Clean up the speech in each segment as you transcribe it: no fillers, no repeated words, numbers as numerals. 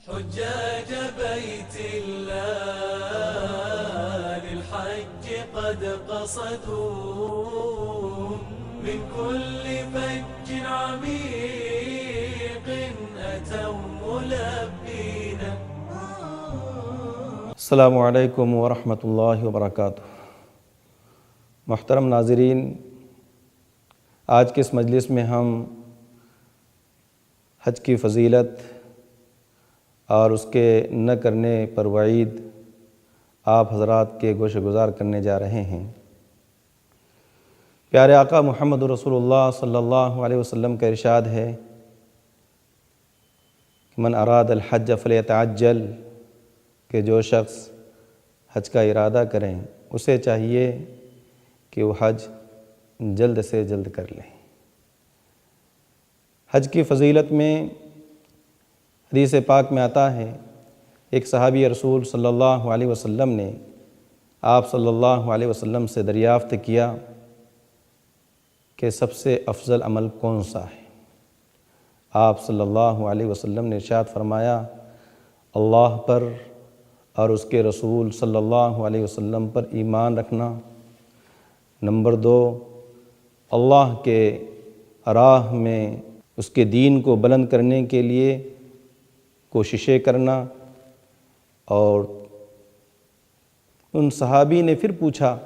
حجاج بيت الله للحج قد قصدوا من كل فج عميق أتوا ملبين. السلام علیکم ورحمۃ اللہ وبرکاتہ۔ محترم ناظرین، آج کے اس مجلس میں ہم حج کی فضیلت اور اس کے نہ کرنے پر وعید آپ حضرات کے گوش گزار کرنے جا رہے ہیں۔ پیارے آقا محمد رسول اللہ صلی اللہ علیہ وسلم کا ارشاد ہے کہ من اراد الحج فلیتعجل، کہ جو شخص حج کا ارادہ کریں اسے چاہیے کہ وہ حج جلد سے جلد کر لیں۔ حج کی فضیلت میں حدیث پاک میں آتا ہے، ایک صحابی رسول صلی اللہ علیہ وسلم نے آپ صلی اللہ علیہ وسلم سے دریافت کیا کہ سب سے افضل عمل کون سا ہے؟ آپ صلی اللہ علیہ وسلم نے ارشاد فرمایا، اللہ پر اور اس کے رسول صلی اللہ علیہ وسلم پر ایمان رکھنا۔ نمبر 2، اللہ کے راہ میں اس کے دین کو بلند کرنے کے لیے کوششیں کرنا۔ اور ان صحابی نے پھر پوچھا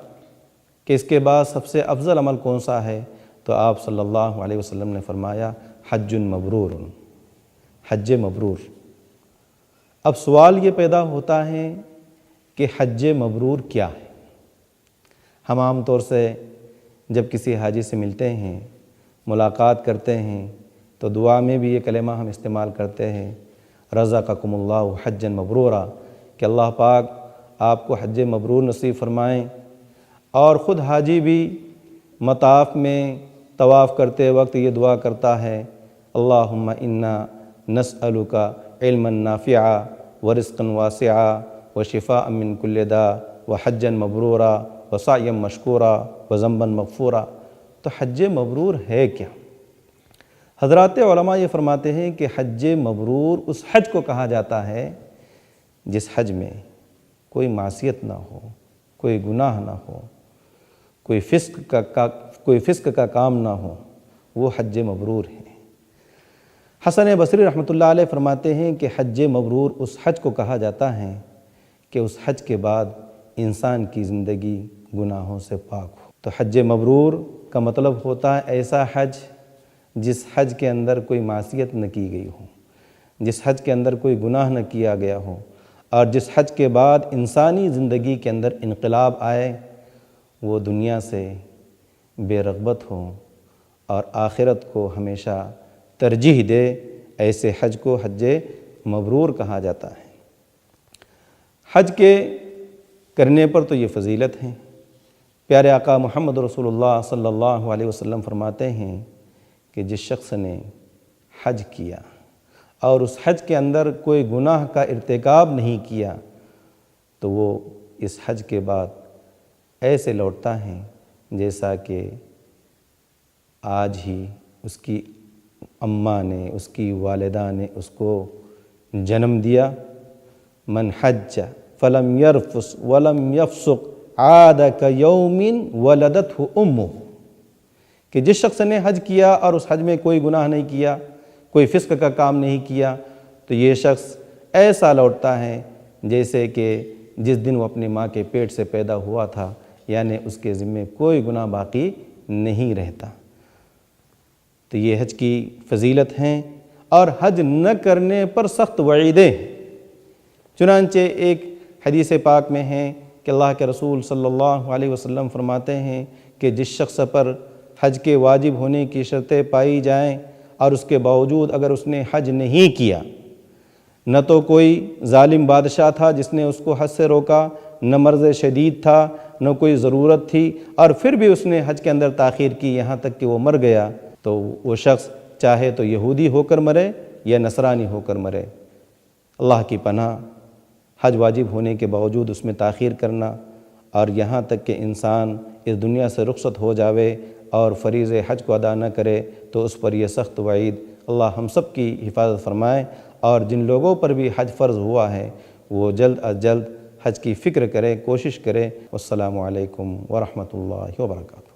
کہ اس کے بعد سب سے افضل عمل کون سا ہے؟ تو آپ صلی اللہ علیہ وسلم نے فرمایا، حج مبرور، حج مبرور۔ اب سوال یہ پیدا ہوتا ہے کہ حج مبرور کیا ہے؟ ہم عام طور سے جب کسی حاجی سے ملتے ہیں، ملاقات کرتے ہیں، تو دعا میں بھی یہ کلمہ ہم استعمال کرتے ہیں، رزقکم اللہ حجا مبرورا، کہ اللہ پاک آپ کو حج مبرور نصیب فرمائیں۔ اور خود حاجی بھی مطاف میں طواف کرتے وقت یہ دعا کرتا ہے، اللہم انا نسألک علما نافعا ورزقا واسعا وشفاء من کل داء وحجا مبرورا وسعیا مشکورا وذنبا مغفورا۔ تو حج مبرور ہے کیا؟ حضرات علماء یہ فرماتے ہیں کہ حج مبرور اس حج کو کہا جاتا ہے جس حج میں کوئی معصیت نہ ہو، کوئی گناہ نہ ہو، کوئی فسق کا کام نہ ہو، وہ حج مبرور ہے۔ حسن بصری رحمۃ اللہ علیہ فرماتے ہیں کہ حج مبرور اس حج کو کہا جاتا ہے کہ اس حج کے بعد انسان کی زندگی گناہوں سے پاک ہو۔ تو حج مبرور کا مطلب ہوتا ہے ایسا حج جس حج کے اندر کوئی معصیت نہ کی گئی ہو، جس حج کے اندر کوئی گناہ نہ کیا گیا ہو، اور جس حج کے بعد انسانی زندگی کے اندر انقلاب آئے، وہ دنیا سے بے رغبت ہو اور آخرت کو ہمیشہ ترجیح دے، ایسے حج کو حج مبرور کہا جاتا ہے۔ حج کے کرنے پر تو یہ فضیلت ہے۔ پیارے آقا محمد رسول اللہ صلی اللہ علیہ وسلم فرماتے ہیں کہ جس شخص نے حج کیا اور اس حج کے اندر کوئی گناہ کا ارتکاب نہیں کیا، تو وہ اس حج کے بعد ایسے لوٹتا ہے جیسا کہ آج ہی اس کی اماں نے، اس کی والدہ نے اس کو جنم دیا۔ من حج فلم یرفث ولم یفسق عاد کیوم ولدتہ امہ، کہ جس شخص نے حج کیا اور اس حج میں کوئی گناہ نہیں کیا، کوئی فسق کا کام نہیں کیا، تو یہ شخص ایسا لوٹتا ہے جیسے کہ جس دن وہ اپنی ماں کے پیٹ سے پیدا ہوا تھا، یعنی اس کے ذمے کوئی گناہ باقی نہیں رہتا۔ تو یہ حج کی فضیلت ہیں، اور حج نہ کرنے پر سخت وعیدیں۔ چنانچہ ایک حدیث پاک میں ہے کہ اللہ کے رسول صلی اللہ علیہ وسلم فرماتے ہیں کہ جس شخص پر حج کے واجب ہونے کی شرطیں پائی جائیں اور اس کے باوجود اگر اس نے حج نہیں کیا، نہ تو کوئی ظالم بادشاہ تھا جس نے اس کو حج سے روکا، نہ مرض شدید تھا، نہ کوئی ضرورت تھی، اور پھر بھی اس نے حج کے اندر تاخیر کی یہاں تک کہ وہ مر گیا، تو وہ شخص چاہے تو یہودی ہو کر مرے یا نصرانی ہو کر مرے۔ اللہ کی پناہ، حج واجب ہونے کے باوجود اس میں تاخیر کرنا، اور یہاں تک کہ انسان اس دنیا سے رخصت ہو جاوے اور فریض حج کو ادا نہ کرے، تو اس پر یہ سخت وعید۔ اللہ ہم سب کی حفاظت فرمائے اور جن لوگوں پر بھی حج فرض ہوا ہے وہ جلد از جلد حج کی فکر کریں، کوشش کریں۔ والسلام علیکم ورحمۃ اللہ وبرکاتہ۔